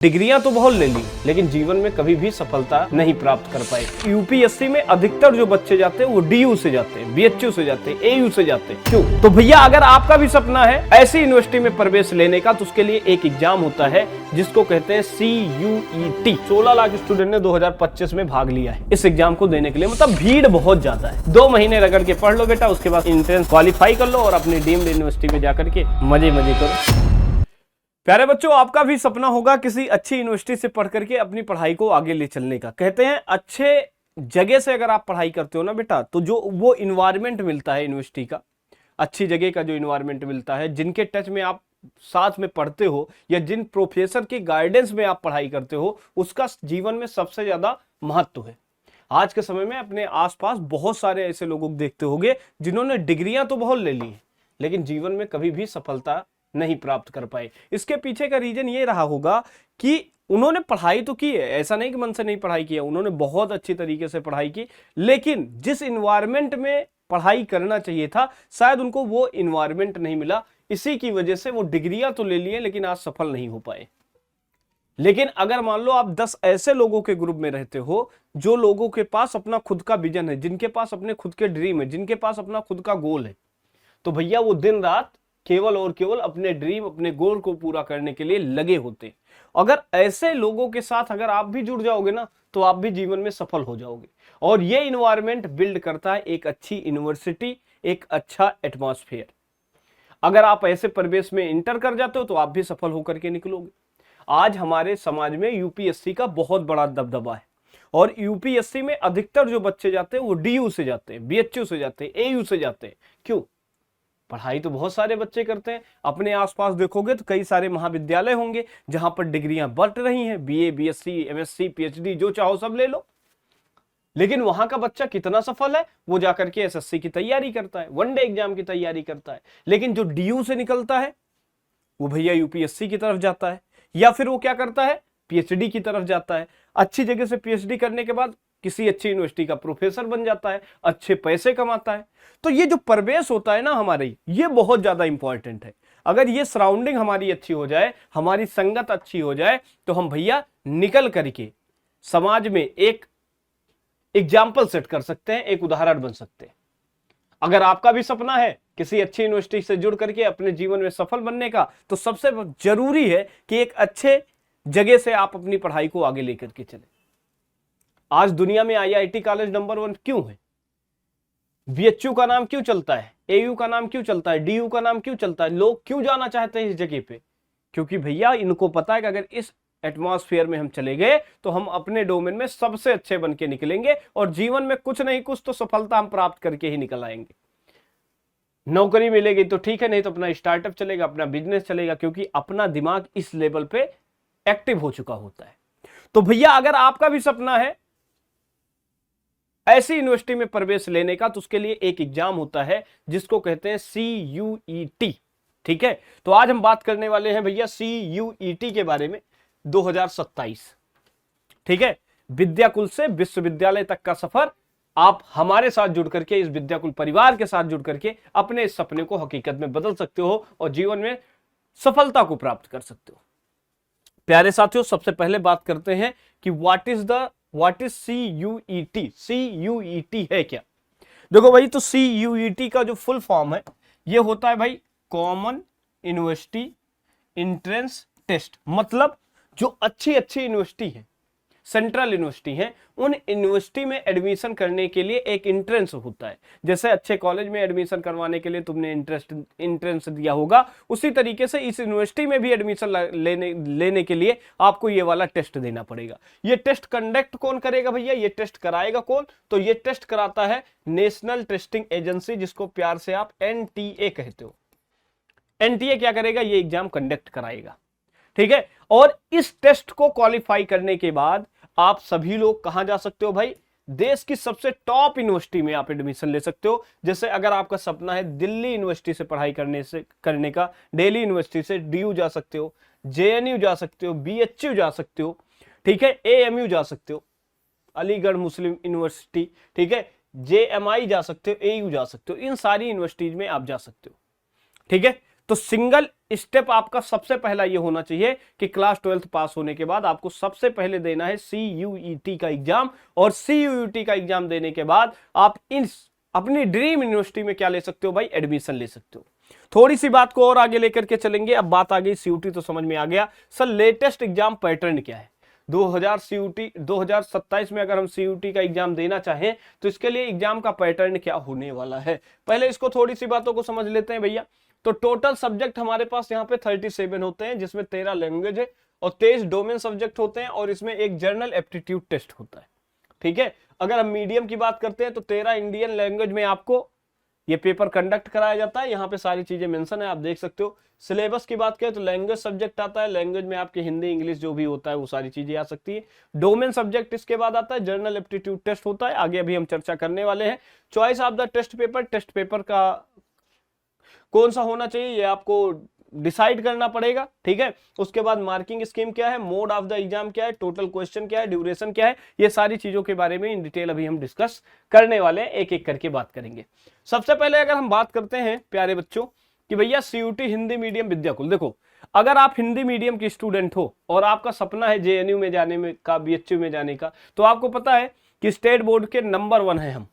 डिग्रियां तो बहुत ले ली लेकिन जीवन में कभी भी सफलता नहीं प्राप्त कर पाए। यूपीएससी में अधिकतर जो बच्चे जाते हैं वो डीयू से जाते हैं, बीएचयू से जाते हैं, एयू से जाते हैं। क्यों? तो भैया अगर आपका भी सपना है ऐसी यूनिवर्सिटी में प्रवेश लेने का तो उसके लिए एक एग्जाम होता है जिसको कहते हैं CUET। 16 लाख स्टूडेंट ने 2025 में भाग लिया है इस एग्जाम को देने के लिए। मतलब भीड़ बहुत ज्यादा है। 2 महीने रगड़ के पढ़ लो बेटा, उसके बाद एंट्रेंस क्वालिफाई कर लो और अपनी डीम्ड यूनिवर्सिटी में जाकर के मजे करो। प्यारे बच्चों, आपका भी सपना होगा किसी अच्छी यूनिवर्सिटी से पढ़ करके अपनी पढ़ाई को आगे ले चलने का। कहते हैं अच्छे जगह से अगर आप पढ़ाई करते हो ना बेटा, तो जो वो इन्वायरमेंट मिलता है यूनिवर्सिटी का, अच्छी जगह का जो इन्वायरमेंट मिलता है, जिनके टच में आप साथ में पढ़ते हो या जिन प्रोफेसर के गाइडेंस में आप पढ़ाई करते हो, उसका जीवन में सबसे ज्यादा महत्व है। आज के समय में अपने आसपास बहुत सारे ऐसे लोगों को देखते होंगे जिन्होंने डिग्रियां तो बहुत ले ली लेकिन जीवन में कभी भी सफलता नहीं प्राप्त कर पाए। इसके पीछे का रीजन ये रहा होगा कि उन्होंने पढ़ाई तो की है, ऐसा नहीं कि मन से नहीं पढ़ाई किया, उन्होंने बहुत अच्छी तरीके से पढ़ाई की, लेकिन जिस इन्वायरमेंट में पढ़ाई करना चाहिए था शायद उनको वो इन्वायरमेंट नहीं मिला। इसी की वजह से वो डिग्रियां तो ले लिए लेकिन आज सफल नहीं हो पाए। लेकिन अगर मान लो आप 10 ऐसे लोगों के ग्रुप में रहते हो जो लोगों के पास अपना खुद का विजन है, जिनके पास अपने खुद के ड्रीम है, जिनके पास अपना खुद का गोल है, तो भैया वो दिन रात केवल और केवल अपने ड्रीम, अपने गोल को पूरा करने के लिए लगे होते। अगर ऐसे लोगों के साथ अगर आप भी जुड़ जाओगे ना तो आप भी जीवन में सफल हो जाओगे। और ये इन्वायरमेंट बिल्ड करता है एक अच्छी यूनिवर्सिटी, एक अच्छा एटमॉस्फेयर। अगर आप ऐसे परिवेश में इंटर कर जाते हो तो आप भी सफल होकर के निकलोगे। आज हमारे समाज में यूपीएससी का बहुत बड़ा दबदबा है और यूपीएससी में अधिकतर जो बच्चे जाते हैं वो डीयू से जाते हैं, बीएचयू से जाते हैं, एयू से जाते हैं। क्यों? पढ़ाई तो बहुत सारे बच्चे करते हैं। अपने आसपास देखोगे तो कई सारे महाविद्यालय होंगे जहां पर डिग्रियां बंट रही हैं, बीए, बीएससी, एमएससी, पीएचडी, जो चाहो सब ले लो। लेकिन वहां का बच्चा कितना सफल है? वो जाकर के एसएससी की तैयारी करता है, वनडे एग्जाम की तैयारी करता है। लेकिन जो डीयू से निकलता है वो भैया यूपीएससी की तरफ जाता है, या फिर वो क्या करता है, पीएचडी की तरफ जाता है। अच्छी जगह से पीएचडी करने के बाद किसी अच्छी यूनिवर्सिटी का प्रोफेसर बन जाता है, अच्छे पैसे कमाता है। तो ये जो परिवेश होता है ना हमारी, ये बहुत ज्यादा इंपॉर्टेंट है। अगर ये सराउंडिंग हमारी अच्छी हो जाए, हमारी संगत अच्छी हो जाए, तो हम भैया निकल करके समाज में एक एग्जाम्पल सेट कर सकते हैं, एक उदाहरण बन सकते हैं। अगर आपका भी सपना है किसी अच्छी यूनिवर्सिटी से जुड़ करके अपने जीवन में सफल बनने का, तो सबसे जरूरी है कि एक अच्छे जगह से आप अपनी पढ़ाई को आगे लेकर के चले। आज दुनिया में आईआईटी कॉलेज नंबर 1 क्यों है? बीएचयू का नाम क्यों चलता है? एयू का नाम क्यों चलता है? डीयू का नाम क्यों चलता है? लोग क्यों जाना चाहते हैं इस जगह पे? क्योंकि भैया इनको पता है कि अगर इस एटमॉस्फेयर में हम चले गए तो हम अपने डोमेन में सबसे अच्छे बन के निकलेंगे और जीवन में कुछ नहीं कुछ तो सफलता हम प्राप्त करके ही निकल आएंगे। नौकरी मिलेगी तो ठीक है, नहीं तो अपना स्टार्टअप चलेगा, अपना बिजनेस चलेगा, क्योंकि अपना दिमाग इस लेवल पे एक्टिव हो चुका होता है। तो भैया अगर आपका भी सपना है ऐसी यूनिवर्सिटी में प्रवेश लेने का, तो उसके लिए एक एग्जाम होता है जिसको कहते हैं CUET। ठीक है, तो आज हम बात करने वाले हैं भैया CUET के बारे में 2027। ठीक है, विद्याकुल से विश्वविद्यालय तक का सफर। आप हमारे साथ जुड़ करके, इस विद्याकुल परिवार के साथ जुड़ करके अपने इस सपने को हकीकत में बदल सकते हो और जीवन में सफलता को प्राप्त कर सकते हो। प्यारे साथियों, सबसे पहले बात करते हैं कि व्हाट इज CUET। CUET है क्या? देखो भाई, तो CUET का जो फुल फॉर्म है ये होता है भाई कॉमन यूनिवर्सिटी एंट्रेंस टेस्ट। मतलब जो अच्छी यूनिवर्सिटी है, सेंट्रल यूनिवर्सिटी है, उन यूनिवर्सिटी में एडमिशन करने के लिए एक एंट्रेंस होता है। जैसे अच्छे कॉलेज में एडमिशन करवाने के लिए तुमने एंट्रेंस दिया होगा, उसी तरीके से इस यूनिवर्सिटी में भी एडमिशन लेने के लिए आपको ये वाला टेस्ट देना पड़ेगा। ये टेस्ट कंडक्ट कौन करेगा भैया? ये टेस्ट कराएगा कौन? तो ये टेस्ट कराता है नेशनल टेस्टिंग एजेंसी, जिसको प्यार से आप NTA कहते हो। NTA क्या करेगा? ये एग्जाम कंडक्ट कराएगा। ठीक है, और इस टेस्ट को क्वालिफाई करने के बाद आप सभी लोग कहां जा सकते हो भाई? देश की सबसे टॉप यूनिवर्सिटी में आप एडमिशन ले सकते हो। जैसे अगर आपका सपना है दिल्ली यूनिवर्सिटी से पढ़ाई करने का, दिल्ली यूनिवर्सिटी से DU जा सकते हो, JNU जा सकते हो, BHU जा सकते हो, ठीक है, AMU जा सकते हो, अलीगढ़ मुस्लिम यूनिवर्सिटी, ठीक है, JMI जा सकते हो, AU जा सकते हो। इन सारी यूनिवर्सिटीज में आप जा सकते हो। ठीक है, तो सिंगल स्टेप आपका सबसे पहला ये होना चाहिए कि क्लास 12th पास होने के बाद आपको सबसे पहले देना है CUET का एग्जाम, और CUET का एग्जाम देने के बाद आप इन अपनी ड्रीम यूनिवर्सिटी में क्या ले सकते हो भाई, एडमिशन ले सकते हो। थोड़ी सी बात को और आगे लेकर के चलेंगे। अब बात आ गई CUET तो समझ में आ गया, सर लेटेस्ट एग्जाम पैटर्न क्या है 2027 में अगर हम CUET का एग्जाम देना चाहें तो इसके लिए एग्जाम का पैटर्न क्या होने वाला है। पहले इसको थोड़ी सी बातों को समझ लेते हैं भैया। तो टोटल सब्जेक्ट हमारे पास यहाँ पे 37 होते हैं, जिसमें 13 लैंग्वेज है और 23 डोमेन सब्जेक्ट होते हैं, और इसमें एक जनरल एप्टीट्यूड टेस्ट होता है। ठीक है, अगर हम मीडियम की बात करते हैं तो 13 इंडियन लैंग्वेज में आपको ये पेपर कंडक्ट कराया जाता है। यहाँ पे सारी चीजें मेंशन है, आप देख सकते हो। सिलेबस की बात करें तो लैंग्वेज सब्जेक्ट आता है, लैंग्वेज में आपके हिंदी इंग्लिश जो भी होता है वो सारी चीजें आ सकती है। डोमेन सब्जेक्ट इसके बाद आता है, जनरल एप्टीट्यूड टेस्ट होता है, आगे अभी हम चर्चा करने वाले हैं। Choice of the test paper का कौन सा होना चाहिए ये आपको डिसाइड करना पड़ेगा। ठीक है, उसके बाद मार्किंग स्कीम क्या है, मोड ऑफ द एग्जाम क्या है, टोटल क्वेश्चन क्या है, ड्यूरेशन क्या है, ये सारी चीजों के बारे में इन डिटेल अभी हम डिस्कस करने वाले हैं, एक एक करके बात करेंगे। सबसे पहले अगर हम बात करते हैं प्यारे बच्चों कि भैया CUET हिंदी मीडियम विद्याकुल, देखो अगर आप हिंदी मीडियम की स्टूडेंट हो और आपका सपना है JNU में जाने में का, BHU में जाने का, तो आपको पता है कि स्टेट बोर्ड के नंबर 1 है हम।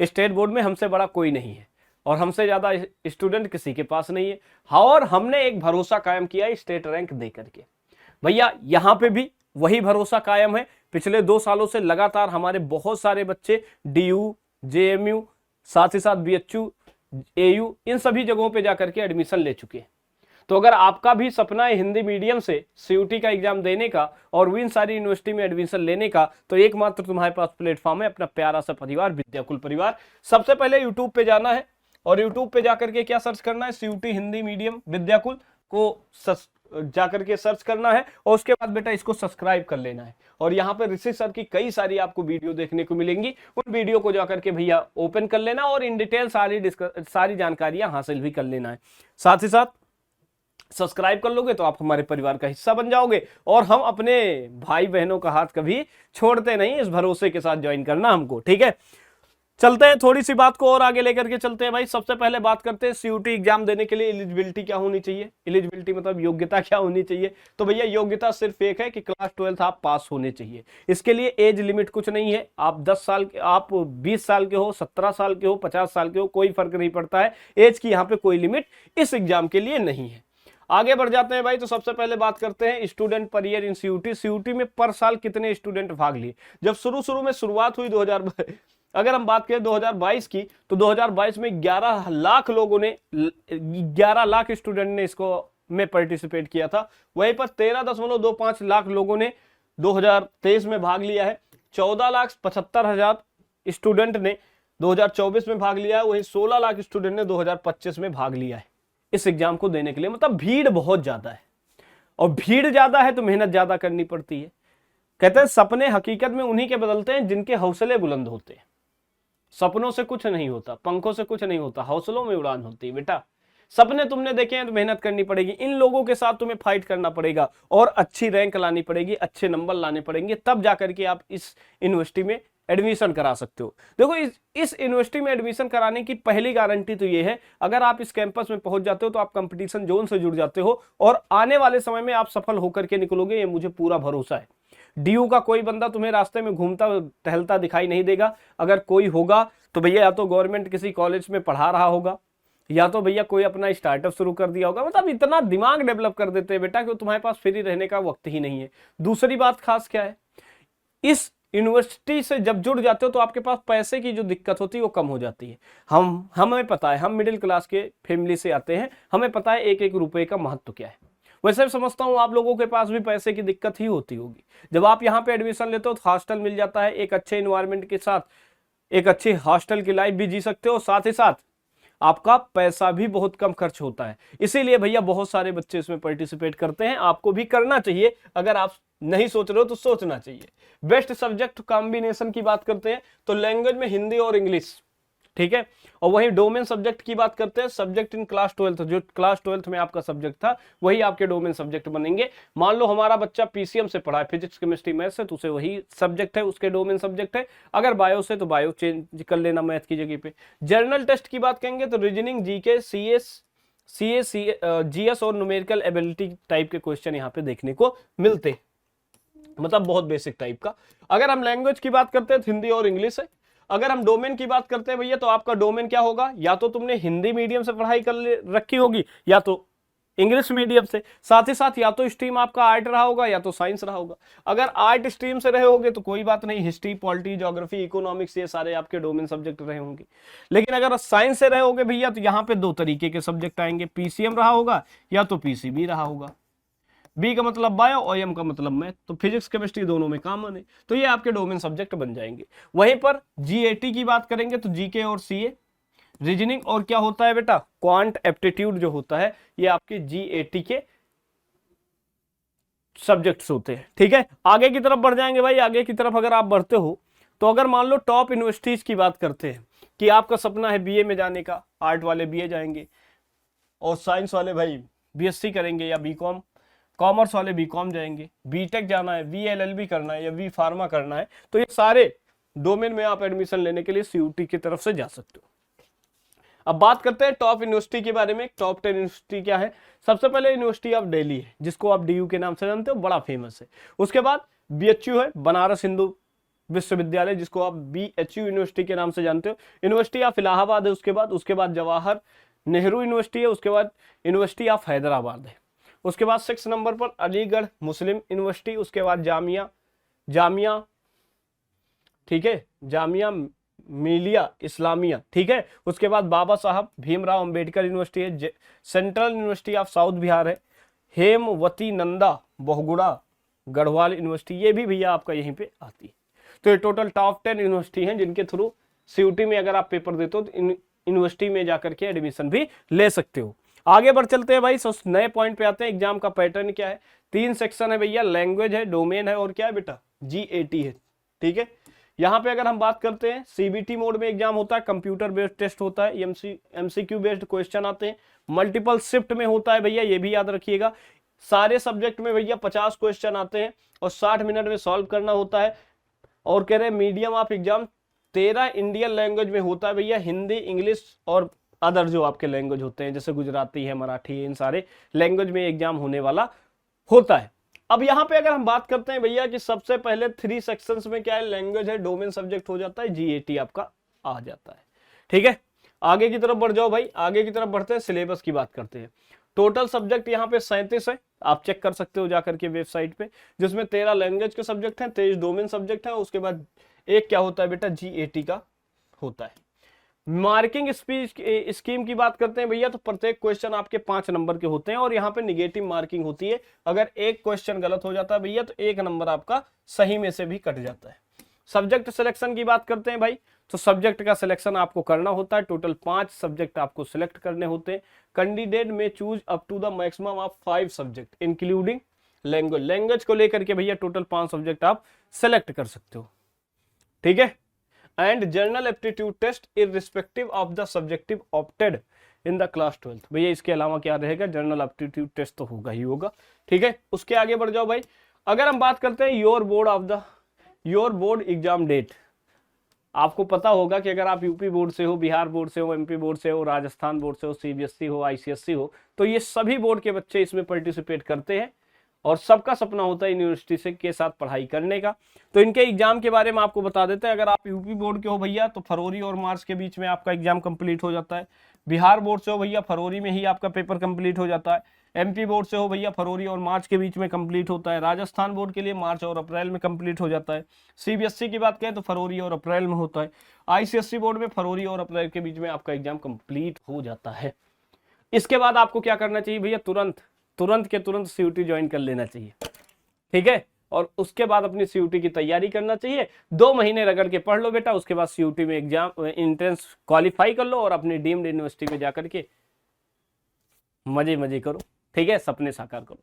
स्टेट बोर्ड में हमसे बड़ा कोई नहीं है और हमसे ज्यादा स्टूडेंट किसी के पास नहीं है, और हमने एक भरोसा कायम किया है स्टेट रैंक दे करके। भैया यहाँ पे भी वही भरोसा कायम है। पिछले 2 सालों से लगातार हमारे बहुत सारे बच्चे DU, JMU, साथ ही साथ BHU, AU, इन सभी जगहों पे जाकर के एडमिशन ले चुके हैं। तो अगर आपका भी सपना है हिंदी मीडियम से CUET का एग्जाम देने का और विन सारी यूनिवर्सिटी में एडमिशन लेने का, तो एकमात्र तुम्हारे पास प्लेटफॉर्म है अपना प्यारा सा परिवार विद्याकुल परिवार। सबसे पहले यूट्यूब पे जाना है और यूट्यूब पे जाकर के क्या सर्च करना है, CUET हिंदी मीडियम विद्याकुल को जाकर के सर्च करना है, और उसके बाद बेटा इसको सब्सक्राइब कर लेना है। और यहाँ पे ऋषि सर की कई सारी आपको वीडियो देखने को मिलेंगी, उन वीडियो को जाकर के भैया ओपन कर लेना और इन डिटेल सारी जानकारियां हासिल भी कर लेना है। साथ ही साथ सब्सक्राइब कर लोगे तो आप हमारे परिवार का हिस्सा बन जाओगे, और हम अपने भाई बहनों का हाथ कभी छोड़ते नहीं, इस भरोसे के साथ ज्वाइन करना हमको। ठीक है, चलते हैं थोड़ी सी बात को और आगे लेकर के चलते हैं भाई। सबसे पहले बात करते हैं CUET एग्जाम देने के लिए एलिजिबिलिटी क्या होनी चाहिए। एलिजिबिलिटी मतलब योग्यता क्या होनी चाहिए। तो भैया योग्यता सिर्फ एक है कि क्लास 12th आप पास होने चाहिए। इसके लिए एज लिमिट कुछ नहीं है, आप 10 साल के, आप 20 साल के हो, 17 साल के हो, 50 साल के हो, कोई फर्क नहीं पड़ता है। एज की यहाँ पे कोई लिमिट इस एग्जाम के लिए नहीं है। आगे बढ़ जाते हैं भाई। तो सबसे पहले बात करते हैं student per year in CUET में पर साल कितने स्टूडेंट भाग लिए। जब शुरू में शुरुआत हुई 2000, अगर हम बात करें 2022 की, तो 2022 में 11 लाख लोगों ने, 11 लाख स्टूडेंट ने इसको में पार्टिसिपेट किया था। वहीं पर 13.25 लाख लोगों ने 2023 में भाग लिया है। 14,75,000 स्टूडेंट ने 2024 में भाग लिया है। वहीं 16 लाख स्टूडेंट ने 2025 में भाग लिया है इस एग्जाम को देने के लिए। मतलब भीड़ बहुत ज्यादा है, और भीड़ ज्यादा है तो मेहनत ज्यादा करनी पड़ती है। कहते हैं सपने हकीकत में उन्हीं के बदलते हैं जिनके हौसले बुलंद होते हैं। सपनों से कुछ नहीं होता, पंखों से कुछ नहीं होता, हौसलों में उड़ान होती है बेटा। सपने तुमने देखे हैं तो मेहनत करनी पड़ेगी, इन लोगों के साथ तुम्हें फाइट करना पड़ेगा और अच्छी रैंक लानी पड़ेगी, अच्छे नंबर लाने पड़ेंगे, तब जाकर के आप इस यूनिवर्सिटी में एडमिशन करा सकते हो। देखो इस यूनिवर्सिटी में एडमिशन कराने की पहली गारंटी तो ये है, अगर आप इस कैंपस में पहुंच जाते हो तो आप कंपटीशन जोन से जुड़ जाते हो और आने वाले समय में आप सफल होकर के निकलोगे, ये मुझे पूरा भरोसा है। DU का कोई बंदा तुम्हें रास्ते में घूमता टहलता दिखाई नहीं देगा। अगर कोई होगा तो भैया या तो गवर्नमेंट किसी कॉलेज में पढ़ा रहा होगा, या तो भैया कोई अपना स्टार्टअप शुरू कर दिया होगा। मतलब इतना दिमाग डेवलप कर देते हैं बेटा कि तुम्हारे पास फ्री रहने का वक्त ही नहीं है। दूसरी बात खास क्या है, इस यूनिवर्सिटी से जब जुड़ जाते हो तो आपके पास पैसे की जो दिक्कत होती है वो कम हो जाती है। हमें पता है, हम मिडिल क्लास के फैमिली से आते हैं, हमें पता है एक एक रुपए का महत्व क्या है। वैसे समझता हूँ आप लोगों के पास भी पैसे की दिक्कत ही होती होगी। जब आप यहाँ पे एडमिशन लेते हो तो हॉस्टल मिल जाता है, एक अच्छे इन्वायरमेंट के साथ एक अच्छी हॉस्टल की लाइफ भी जी सकते हो, साथ ही साथ आपका पैसा भी बहुत कम खर्च होता है। इसीलिए भैया बहुत सारे बच्चे इसमें पार्टिसिपेट करते हैं, आपको भी करना चाहिए। अगर आप नहीं सोच रहे हो तो सोचना चाहिए। बेस्ट सब्जेक्ट कॉम्बिनेशन की बात करते हैं तो लैंग्वेज में हिंदी और इंग्लिश, ठीक है। और वही डोमेन सब्जेक्ट की बात करते हैं, सब्जेक्ट इन क्लास 12th, जो क्लास 12th में आपका सब्जेक्ट था वही आपके डोमेन सब्जेक्ट बनेंगे। मान लो हमारा बच्चा PCM से पढ़ा है, फिजिक्स केमिस्ट्री मैथ से, तो उसे वही सब्जेक्ट है, उसके डोमेन सब्जेक्ट है। अगर बायो से तो बायो चेंज कर लेना मैथ की जगह पे। जर्नल टेस्ट की बात करेंगे तो reasoning, GK, CS, CA GS और न्यूमेरिकल एबिलिटी टाइप के क्वेश्चन यहाँ पे देखने को मिलते हैं, मतलब बहुत बेसिक टाइप का। अगर हम लैंग्वेज की बात करते हैं तो हिंदी और इंग्लिश है। अगर हम डोमेन की बात करते हैं भैया तो आपका डोमेन क्या होगा, या तो तुमने हिंदी मीडियम से पढ़ाई कर रखी होगी या तो इंग्लिश मीडियम से, साथ ही साथ या तो स्ट्रीम आपका आर्ट रहा होगा या तो साइंस रहा होगा। अगर आर्ट स्ट्रीम से रहे होगे तो कोई बात नहीं, हिस्ट्री, पॉलिटी, ज्योग्राफी, इकोनॉमिक्स ये सारे आपके डोमेन सब्जेक्ट रहे होंगे। लेकिन अगर साइंस से रहे होगे भैया तो यहाँ पे दो तरीके के सब्जेक्ट आएंगे, पीसीएम रहा होगा या तो पीसीबी रहा होगा। बी का मतलब बायो और एम का मतलब मैथ, तो फिजिक्स केमिस्ट्री दोनों में कॉमन है, तो ये आपके डोमेन सब्जेक्ट बन जाएंगे। वहीं पर जीएटी की बात करेंगे तो जीके और सीए, रीजनिंग और क्या होता है बेटा, क्वांट एप्टीट्यूड जो होता है, ये आपके जीएटी के सब्जेक्ट्स होते हैं। ठीक है, आगे की तरफ बढ़ जाएंगे भाई। आगे की तरफ अगर आप बढ़ते हो तो अगर मान लो टॉप यूनिवर्सिटीज की बात करते हैं कि आपका सपना है बीए में जाने का, आर्ट वाले बीए जाएंगे और साइंस वाले भाई बीएससी करेंगे या बीकॉम, कॉमर्स वाले बीकॉम जाएंगे, बीटेक जाना है, वीएलएलबी करना है या वी फार्मा करना है, तो ये सारे डोमेन में आप एडमिशन लेने के लिए सीयूटी की तरफ से जा सकते हो। अब बात करते हैं टॉप यूनिवर्सिटी के बारे में। टॉप 10 यूनिवर्सिटी क्या है, सबसे पहले यूनिवर्सिटी ऑफ दिल्ली है, जिसको आप डीयू के नाम से जानते हो, बड़ा फेमस है। उसके बाद बीएचयू है, बनारस हिंदू विश्वविद्यालय, जिसको आप बीएचयू यूनिवर्सिटी के नाम से जानते हो। यूनिवर्सिटी ऑफ इलाहाबाद है उसके बाद जवाहर नेहरू यूनिवर्सिटी है, उसके बाद यूनिवर्सिटी ऑफ हैदराबाद है, उसके बाद 6 नंबर पर अलीगढ़ मुस्लिम यूनिवर्सिटी, उसके बाद जामिया ठीक है, जामिया मिलिया इस्लामिया, ठीक है। उसके बाद बाबा साहब भीमराव अंबेडकर यूनिवर्सिटी है, central university of south Bihar है, हेमवती नंदा बहुगुड़ा गढ़वाल यूनिवर्सिटी, ये भी भैया आपका यहीं पे आती है। तो ये टोटल टॉप 10 यूनिवर्सिटी हैं जिनके थ्रू सीयूटी में अगर आप पेपर देते हो तो यूनिवर्सिटी में जाकर के एडमिशन भी ले सकते हो। आगे बढ़ चलते हैं भाई, नए पॉइंट पे आते हैं। एग्जाम का पैटर्न क्या है, 3 सेक्शन है भैया, लैंग्वेज है, डोमेन है और क्या है बेटा, जीएटी है। ठीक है, यहाँ पे अगर हम बात करते हैं सीबीटी मोड में एग्जाम होता है, कंप्यूटर बेस्ड टेस्ट होता है, एमसीक्यू बेस्ड क्वेश्चन आते हैं, मल्टीपल शिफ्ट में होता है भैया, ये भी याद रखिएगा। सारे सब्जेक्ट में भैया 50 क्वेश्चन आते हैं और 60 मिनट में सॉल्व करना होता है। और कह रहे medium of exam 13 Indian language में होता है भैया, हिंदी, इंग्लिश और अदर जो आपके लैंग्वेज होते हैं जैसे गुजराती है, मराठी है, इन सारे लैंग्वेज में एग्जाम होने वाला होता है। अब यहाँ पे अगर हम बात करते हैं भैया कि सबसे पहले 3 सेक्शंस में क्या है, लैंग्वेज है, डोमेन सब्जेक्ट हो जाता है, जीएटी आपका आ जाता है। ठीक है, आगे की तरफ बढ़ जाओ भाई, आगे की तरफ बढ़ते हैं, सिलेबस की बात करते हैं। टोटल सब्जेक्ट यहाँ पे 37 है, आप चेक कर सकते हो जाकर के वेबसाइट पे, जिसमें 13 लैंग्वेज के सब्जेक्ट हैं, 23 डोमेन सब्जेक्ट है, उसके बाद एक क्या होता है बेटा, जीएटी का होता है। मार्किंग स्कीम की बात करते हैं भैया तो प्रत्येक क्वेश्चन आपके 5 नंबर के होते हैं और यहाँ पे निगेटिव मार्किंग होती है। अगर एक क्वेश्चन गलत हो जाता है भैया तो 1 नंबर आपका सही में से भी कट जाता है। सब्जेक्ट सिलेक्शन की बात करते हैं भाई, तो सब्जेक्ट का सिलेक्शन आपको करना होता है, टोटल 5 सब्जेक्ट आपको सिलेक्ट करने होते हैं। कैंडिडेट में choose up to the maximum of 5 subject including language, language को लेकर के भैया टोटल 5 सब्जेक्ट आप सिलेक्ट कर सकते हो। ठीक है, and general aptitude test irrespective of the subjective opted in the class 12। भैया इसके अलावा क्या रहेगा, जनरल एप्टीट्यूड टेस्ट तो होगा ही होगा। ठीक है, उसके आगे बढ़ जाओ भाई। अगर हम बात करते हैं योर बोर्ड एग्जाम डेट, आपको पता होगा कि अगर आप यूपी बोर्ड से हो, बिहार बोर्ड से हो, एमपी बोर्ड से हो, राजस्थान बोर्ड से हो, सीबीएसई हो, आईसीएसई हो, तो ये सभी बोर्ड के बच्चे इसमें पार्टिसिपेट करते हैं और सबका सपना होता है यूनिवर्सिटी से के साथ पढ़ाई करने का। तो इनके एग्जाम के बारे में आपको बता देते हैं। अगर आप यूपी बोर्ड के हो भैया तो फरवरी और मार्च के बीच में आपका एग्जाम कंप्लीट हो जाता है। बिहार बोर्ड से हो भैया फरवरी में ही आपका पेपर कंप्लीट हो जाता है। एमपी बोर्ड से हो भैया फरवरी और मार्च के बीच में कंप्लीट होता है। राजस्थान बोर्ड के लिए मार्च और अप्रैल में कंप्लीट हो जाता है। सीबीएसई की बात करें तो फरवरी और अप्रैल में होता है। आईसीएसई बोर्ड में फरवरी और अप्रैल के बीच में आपका एग्जाम कंप्लीट हो जाता है। इसके बाद आपको क्या करना चाहिए भैया, तुरंत सीयूटी ज्वाइन कर लेना चाहिए। ठीक है, और उसके बाद अपनी सीयूटी की तैयारी करना चाहिए। 2 महीने रगड़ के पढ़ लो बेटा, उसके बाद सीयूटी में एग्जाम एंट्रेंस क्वालिफाई कर लो और अपनी डीम्ड यूनिवर्सिटी में जाकर के मजे करो। ठीक है, सपने साकार करो।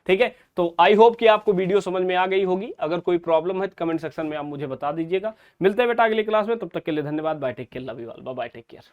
ठीक है, तो आई होप कि आपको वीडियो समझ में आ गई होगी। अगर कोई प्रॉब्लम है तो कमेंट सेक्शन में आप मुझे बता दीजिएगा। मिलते हैं बेटा अगली क्लास में, तब तक के लिए धन्यवाद। Bye, take care, love you all, bye bye, take care.